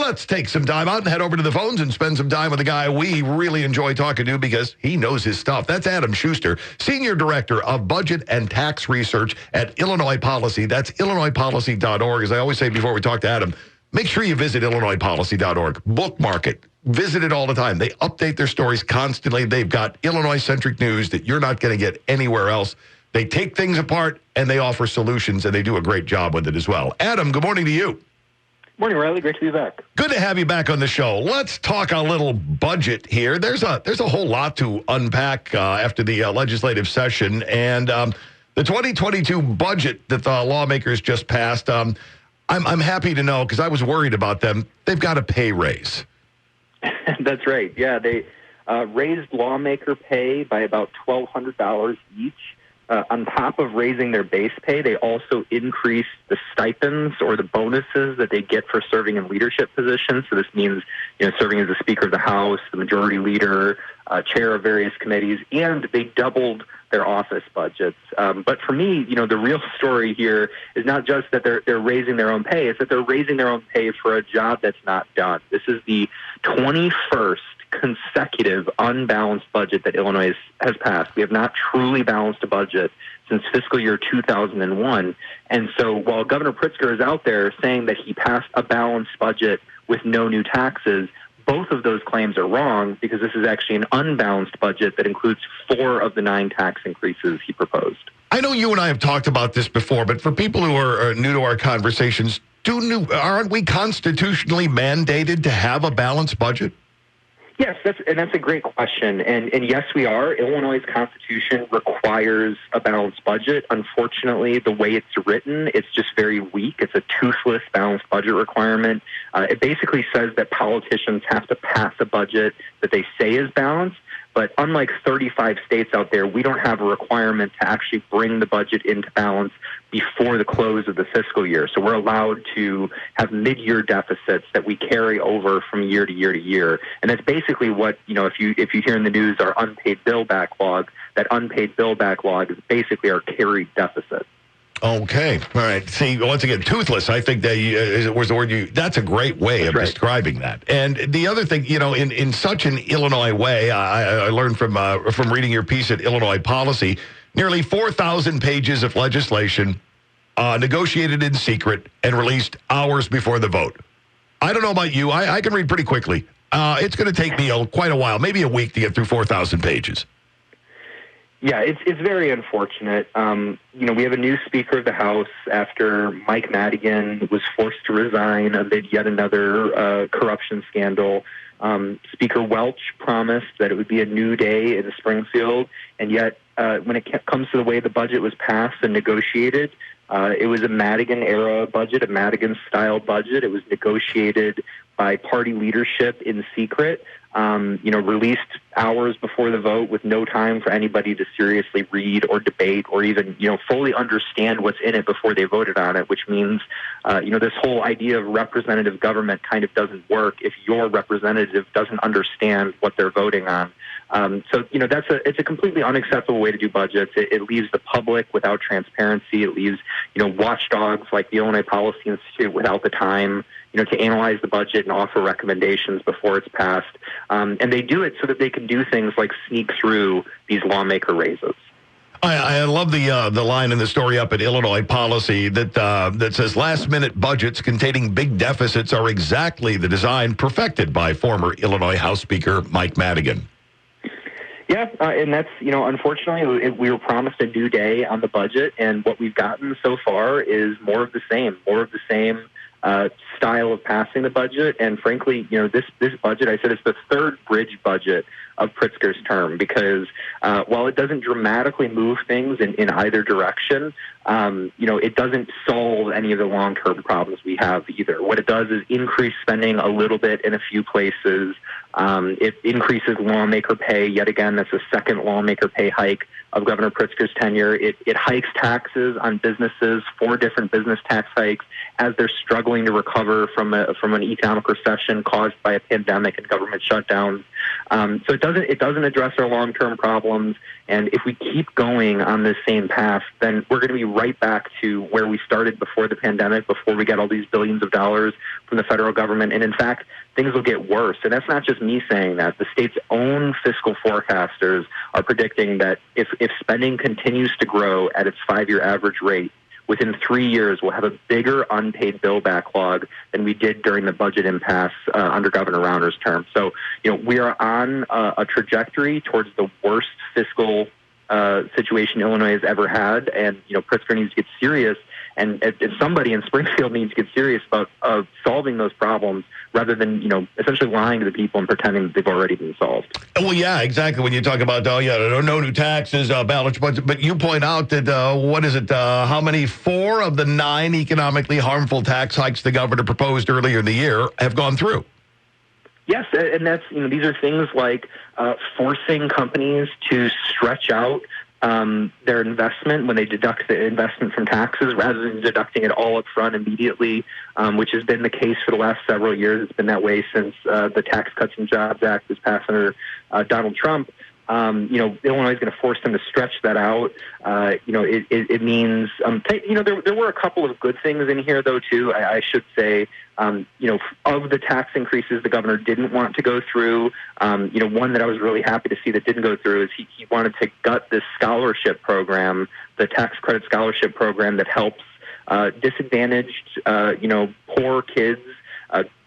Let's take some time out and head over to the phones and spend some time with a guy we really enjoy talking to because he knows his stuff. That's Adam Schuster, Senior Director of Budget and Tax Research at Illinois Policy. That's illinoispolicy.org. As I always say before we talk to Adam, make sure you visit illinoispolicy.org. Bookmark it. Visit it all the time. They update their stories constantly. They've got Illinois-centric news that you're not going to get anywhere else. They take things apart and they offer solutions, and they do a great job with it as well. Adam, good morning to you. Morning, Riley. Great to be back. Good to have you back on the show. Let's talk a little budget here. There's a whole lot to unpack after the legislative session, and the 2022 budget that the lawmakers just passed. I'm happy to know, because I was worried about them. They've got a pay raise. That's right. Yeah, they raised lawmaker pay by about $1,200 each. On top of raising their base pay, they also increased the stipends or the bonuses that they get for serving in leadership positions. So this means, serving as the Speaker of the House, the Majority Leader, chair of various committees, and they doubled their office budgets. But for me, the real story here is not just that they're raising their own pay; it's that they're raising their own pay for a job that's not done. This is the 21st consecutive unbalanced budget that Illinois has passed. We have not truly balanced a budget since fiscal year 2001. And so while Governor Pritzker is out there saying that he passed a balanced budget with no new taxes, both of those claims are wrong, because this is actually an unbalanced budget that includes 4 of the 9 tax increases he proposed. I know you and I have talked about this before, but for people who are new to our conversations, aren't we constitutionally mandated to have a balanced budget? Yes, that's a great question. And yes, we are. Illinois' Constitution requires a balanced budget. Unfortunately, the way it's written, it's just very weak. It's a toothless balanced budget requirement. It basically says that politicians have to pass a budget that they say is balanced. But unlike 35 states out there, we don't have a requirement to actually bring the budget into balance before the close of the fiscal year. So we're allowed to have mid-year deficits that we carry over from year to year to year. And that's basically what, if you hear in the news our unpaid bill backlog, that unpaid bill backlog is basically our carried deficit. Okay. All right. See, once again, toothless, I think that was the word that's a great way of describing that. And the other thing, in such an Illinois way, I learned from reading your piece at Illinois Policy, nearly 4,000 pages of legislation negotiated in secret and released hours before the vote. I don't know about you. I can read pretty quickly. It's going to take me quite a while, maybe a week, to get through 4,000 pages. Yeah, it's very unfortunate. We have a new Speaker of the House after Mike Madigan was forced to resign amid yet another corruption scandal. Speaker Welch promised that it would be a new day in Springfield, and yet when it comes to the way the budget was passed and negotiated, it was a Madigan-era budget, a Madigan-style budget. It was negotiated by party leadership in secret, released hours before the vote with no time for anybody to seriously read or debate or even, fully understand what's in it before they voted on it, which means, this whole idea of representative government kind of doesn't work if your representative doesn't understand what they're voting on. It's a completely unacceptable way to do budgets. It leaves the public without transparency. It leaves, watchdogs like the Illinois Policy Institute without the time, to analyze the budget and offer recommendations before it's passed. And they do it so that they can do things like sneak through these lawmaker raises. I love the line in the story up at Illinois Policy that says last-minute budgets containing big deficits are exactly the design perfected by former Illinois House Speaker Mike Madigan. Yeah, and that's, unfortunately, we were promised a new day on the budget, and what we've gotten so far is more of the same style of passing the budget. And frankly, this budget, I said, it's the third bridge budget of Pritzker's term, because while it doesn't dramatically move things in either direction, it doesn't solve any of the long-term problems we have either. What it does is increase spending a little bit in a few places. It increases lawmaker pay. Yet again, that's the second lawmaker pay hike of Governor Pritzker's tenure. It hikes taxes on businesses, 4 different business tax hikes, as they're struggling to recover recover from an economic recession caused by a pandemic and government shutdowns. So it doesn't address our long-term problems. And if we keep going on this same path, then we're going to be right back to where we started before the pandemic, before we got all these billions of dollars from the federal government. And in fact, things will get worse. And that's not just me saying that. The state's own fiscal forecasters are predicting that if spending continues to grow at its 5-year average rate, within 3 years, we'll have a bigger unpaid bill backlog than we did during the budget impasse under Governor Rauner's term. So, we are on a trajectory towards the worst fiscal situation Illinois has ever had, and Pritzker needs to get serious. And if somebody in Springfield needs to get serious about solving those problems, rather than essentially lying to the people and pretending that they've already been solved. Well, yeah, exactly. When you talk about no new taxes, balanced budget, but you point out that how many 4 of the 9 economically harmful tax hikes the governor proposed earlier in the year have gone through? Yes, and that's these are things like forcing companies to stretch out their investment when they deduct the investment from taxes rather than deducting it all up front immediately, which has been the case for the last several years. It's been that way since the Tax Cuts and Jobs Act was passed under Donald Trump. Illinois is going to force them to stretch that out. It means, there were a couple of good things in here, though, too. I should say, of the tax increases the governor didn't want to go through, one that I was really happy to see that didn't go through is he wanted to gut this scholarship program, the tax credit scholarship program that helps disadvantaged, poor kids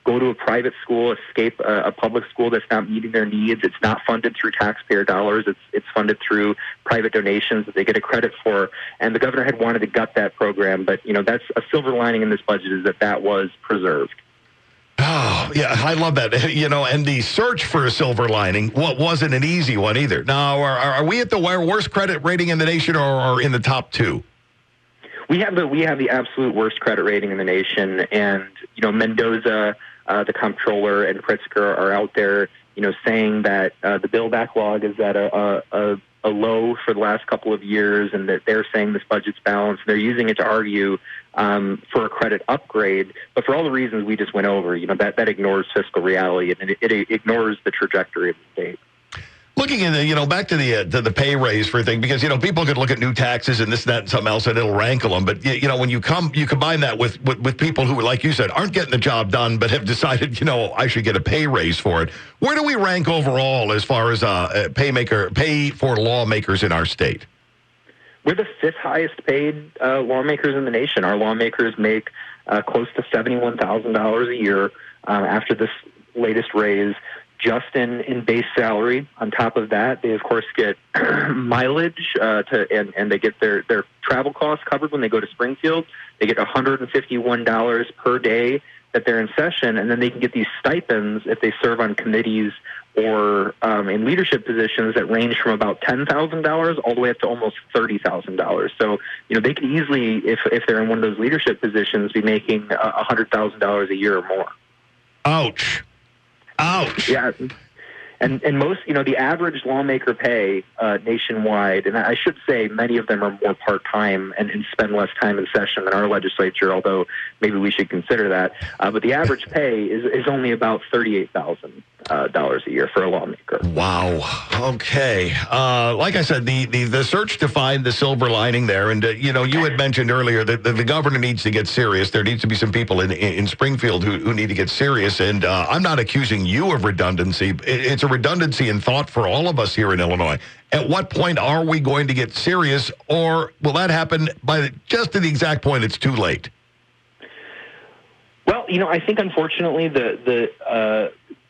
go to a private school, escape a public school that's not meeting their needs. It's not funded through taxpayer dollars. It's funded through private donations that they get a credit for. And the governor had wanted to gut that program, but that's a silver lining in this budget is that was preserved. Oh, yeah, I love that. And the search for a silver lining wasn't an easy one either. Now, are we at the worst credit rating in the nation or in the top 2? We have the absolute worst credit rating in the nation, and Mendoza, the comptroller, and Pritzker are out there, saying that the bill backlog is at a low for the last couple of years, and that they're saying this budget's balanced. They're using it to argue for a credit upgrade, but for all the reasons we just went over, that ignores fiscal reality and it ignores the trajectory of the state. Looking at back to the pay raise for a thing, because people could look at new taxes and this, that, and something else, and it'll rankle them. But when you combine that with people who, like you said, aren't getting the job done, but have decided, I should get a pay raise for it. Where do we rank overall as far as pay for lawmakers in our state? We're the 5th highest paid lawmakers in the nation. Our lawmakers make close to $71,000 a year after this latest raise. Just in base salary. On top of that, they of course get mileage and they get their travel costs covered when they go to Springfield. They get $151 per day that they're in session, and then they can get these stipends if they serve on committees or in leadership positions that range from about $10,000 all the way up to almost $30,000. So they could easily, if they're in one of those leadership positions, be making $100,000 a year or more. Ouch. Ouch. Yeah. And most, the average lawmaker pay nationwide, and I should say many of them are more part-time and spend less time in session than our legislature, although maybe we should consider that. But the average pay is only about $38,000 a year for a lawmaker. Wow. Okay. Like I said, the search to find the silver lining there, and you had mentioned earlier that the governor needs to get serious. There needs to be some people in Springfield who need to get serious, and I'm not accusing you of redundancy. It's a redundancy in thought for all of us here in Illinois. At what point are we going to get serious, or will that happen just to the exact point it's too late? Well, I think unfortunately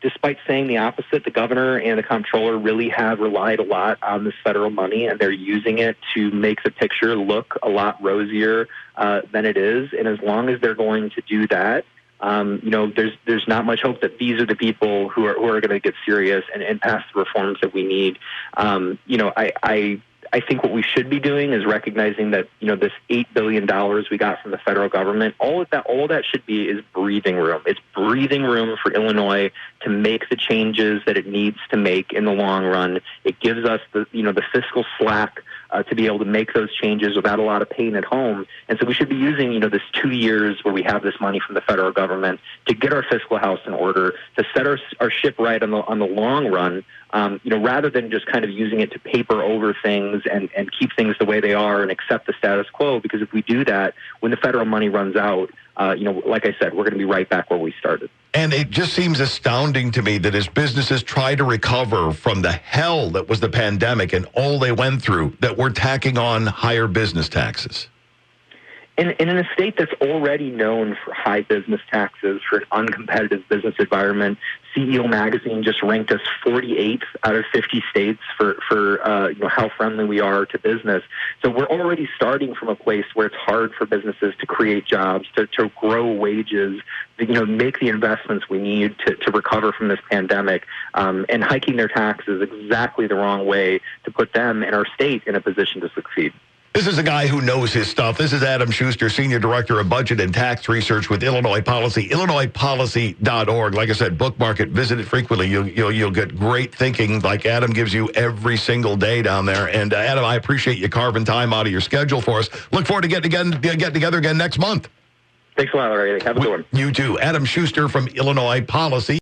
despite saying the opposite, the governor and the comptroller really have relied a lot on this federal money, and they're using it to make the picture look a lot rosier than it is. And as long as they're going to do that, there's not much hope that these are the people who are going to get serious and pass the reforms that we need. I think what we should be doing is recognizing that, this $8 billion we got from the federal government, all that should be is breathing room. It's breathing room for Illinois to make the changes that it needs to make in the long run. It gives us the fiscal slack to be able to make those changes without a lot of pain at home. And so we should be using, this 2 years where we have this money from the federal government to get our fiscal house in order, to set our ship right on the long run, rather than just kind of using it to paper over things and keep things the way they are and accept the status quo. Because if we do that, when the federal money runs out, like I said, we're going to be right back where we started. And it just seems astounding to me that as businesses try to recover from the hell that was the pandemic and all they went through, that we're tacking on higher business taxes. And in a state that's already known for high business taxes, for an uncompetitive business environment, CEO Magazine just ranked us 48th out of 50 states for how friendly we are to business. So we're already starting from a place where it's hard for businesses to create jobs, to grow wages, make the investments we need to recover from this pandemic. And hiking their taxes is exactly the wrong way to put them and our state in a position to succeed. This is a guy who knows his stuff. This is Adam Schuster, Senior Director of Budget and Tax Research with Illinois Policy, IllinoisPolicy.org. Like I said, bookmark it, visit it frequently. You'll get great thinking like Adam gives you every single day down there. And Adam, I appreciate you carving time out of your schedule for us. Look forward to getting together again next month. Thanks a lot, Larry. Have a good one. You too. Adam Schuster from Illinois Policy.